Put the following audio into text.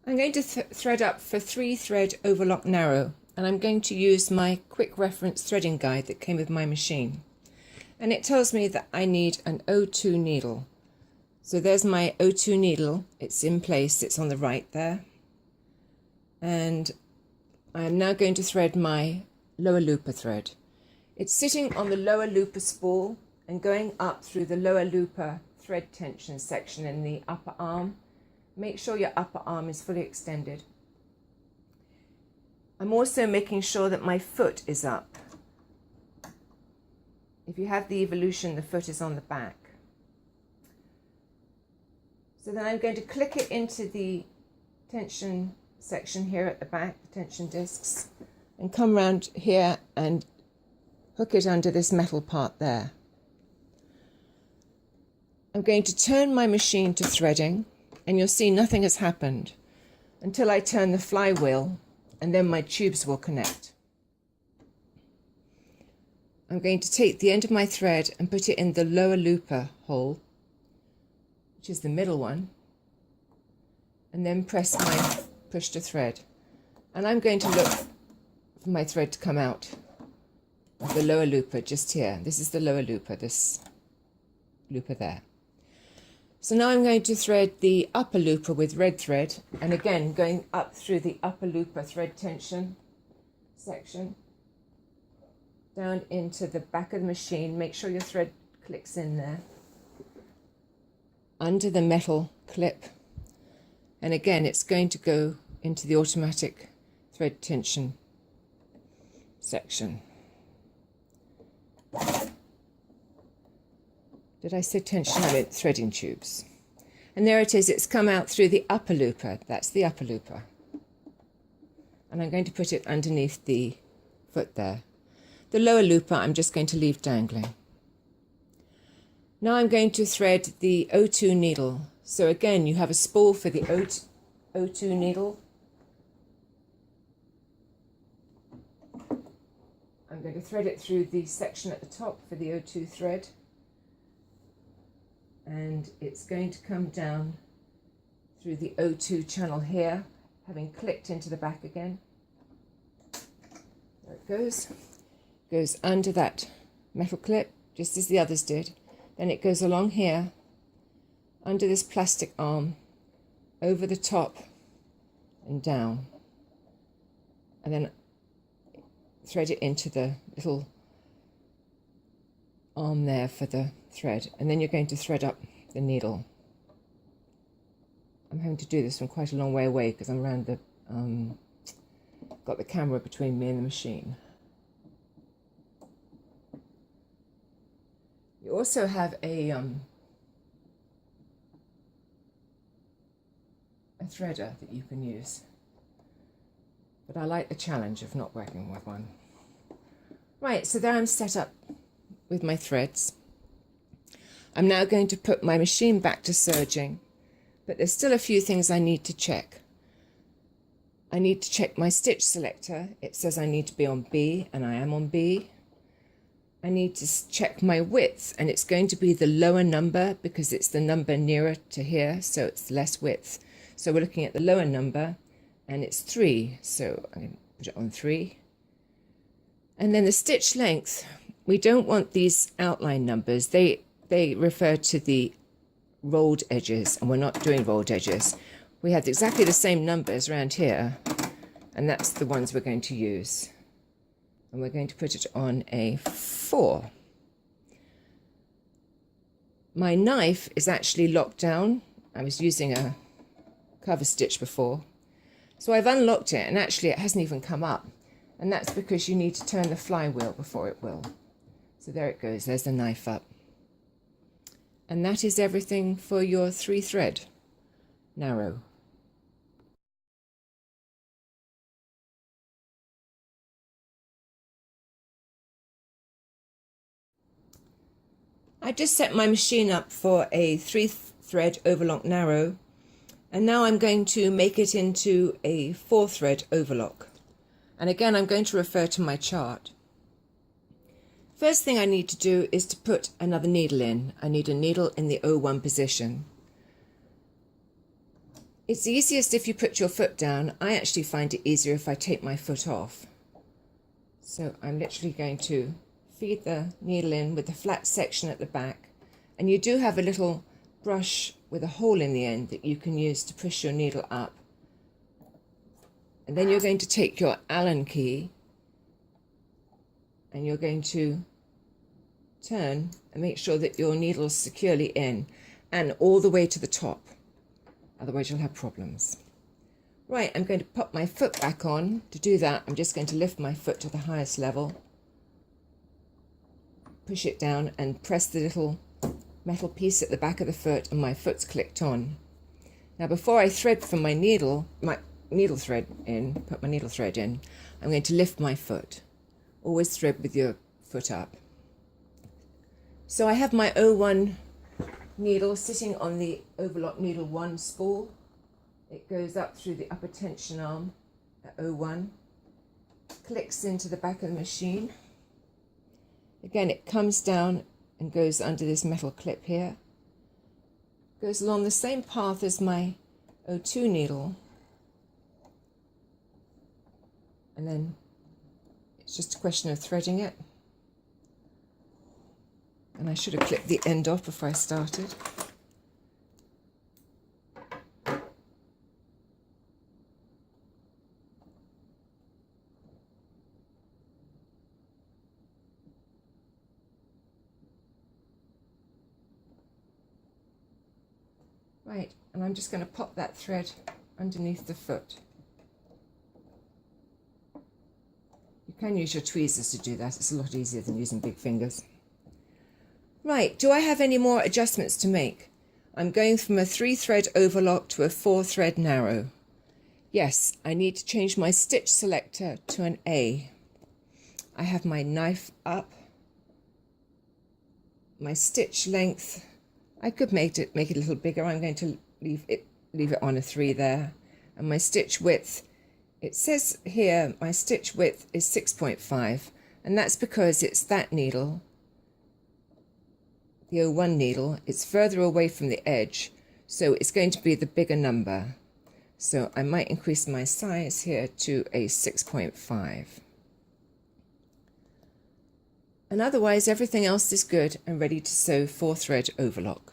I'm going to thread up for 3-thread overlock narrow, and I'm going to use my quick reference threading guide that came with my machine. And it tells me that I need an O2 needle. So there's my O2 needle. It's in place, it's on the right there. And I'm now going to thread my lower looper thread. It's sitting on the lower looper spool and going up through the lower looper thread tension section in the upper arm. Make sure your upper arm is fully extended. I'm also making sure that my foot is up. If you have the evolution, the foot is on the back. So then I'm going to click it into the tension section here at the back, the tension discs, and come round here and hook it under this metal part there. I'm going to turn my machine to threading, and you'll see nothing has happened until I turn the flywheel, and then my tubes will connect. I'm going to take the end of my thread and put it in the lower looper hole, which is the middle one, and then press my push to thread. And I'm going to look for my thread to come out of the lower looper just here. This is the lower looper, this looper there. So now I'm going to thread the upper looper with red thread, and again going up through the upper looper thread tension section down into the back of the machine. Make sure your thread clicks in there under the metal clip, and again it's going to go into the automatic thread tension section. Did I say tension? I meant threading tubes. And there it is, it's come out through the upper looper. That's the upper looper. And I'm going to put it underneath the foot there. The lower looper I'm just going to leave dangling. Now I'm going to thread the O2 needle. So again, you have a spool for the O2 needle. I'm going to thread it through the section at the top for the O2 thread. And it's going to come down through the O2 channel here, having clicked into the back again. There it goes. Goes under that metal clip, just as the others did. Then it goes along here, under this plastic arm, over the top and down. And then thread it into the little arm there for the thread, and then you're going to thread up the needle. I'm having to do this from quite a long way away because I'm around the got the camera between me and the machine. You also have a threader that you can use, but I like the challenge of not working with one. Right, so there I'm set up with my threads. I'm now going to put my machine back to serging, but there's still a few things I need to check. I need to check my stitch selector. It says I need to be on B, and I am on B. I need to check my width, and it's going to be the lower number because it's the number nearer to here, so it's less width. So we're looking at the lower number, and it's 3, so I'm going to put it on 3. And then the stitch length. We don't want these outline numbers. They refer to the rolled edges, and we're not doing rolled edges. We have exactly the same numbers around here, and that's the ones we're going to use. And we're going to put it on a 4. My knife is actually locked down. I was using a cover stitch before. So I've unlocked it, and actually it hasn't even come up. And that's because you need to turn the flywheel before it will. So there it goes, there's the knife up. And that is everything for your 3-thread narrow. I just set my machine up for a 3-thread overlock narrow, and now I'm going to make it into a 4-thread overlock. And again, I'm going to refer to my chart. First thing I need to do is to put another needle in. I need a needle in the O1 position. It's easiest if you put your foot down. I actually find it easier if I take my foot off. So I'm literally going to feed the needle in with the flat section at the back. And you do have a little brush with a hole in the end that you can use to push your needle up. And then you're going to take your Allen key and you're going to turn and make sure that your needle's securely in and all the way to the top. Otherwise you'll have problems. Right, I'm going to pop my foot back on. To do that, I'm just going to lift my foot to the highest level, push it down and press the little metal piece at the back of the foot, and my foot's clicked on. Now before I thread from my needle thread in, put my needle thread in, I'm going to lift my foot. Always thread with your foot up. So I have my 01 needle sitting on the overlock needle 1 spool. It goes up through the upper tension arm at 01, clicks into the back of the machine. Again, it comes down and goes under this metal clip here. Goes along the same path as my 02 needle. And then it's just a question of threading it. And I should have clipped the end off before I started. Right, and I'm just going to pop that thread underneath the foot. You can use your tweezers to do that. It's a lot easier than using big fingers. Right, do I have any more adjustments to make? I'm going from a 3-thread overlock to a 4-thread narrow. Yes, I need to change my stitch selector to an A. I have my knife up. My stitch length, I could make it a little bigger. I'm going to leave it on a 3 there. And my stitch width, it says here my stitch width is 6.5, and that's because it's that needle, the 01 needle. It's further away from the edge, so it's going to be the bigger number. So I might increase my size here to a 6.5. And otherwise everything else is good and ready to sew 4-thread overlock.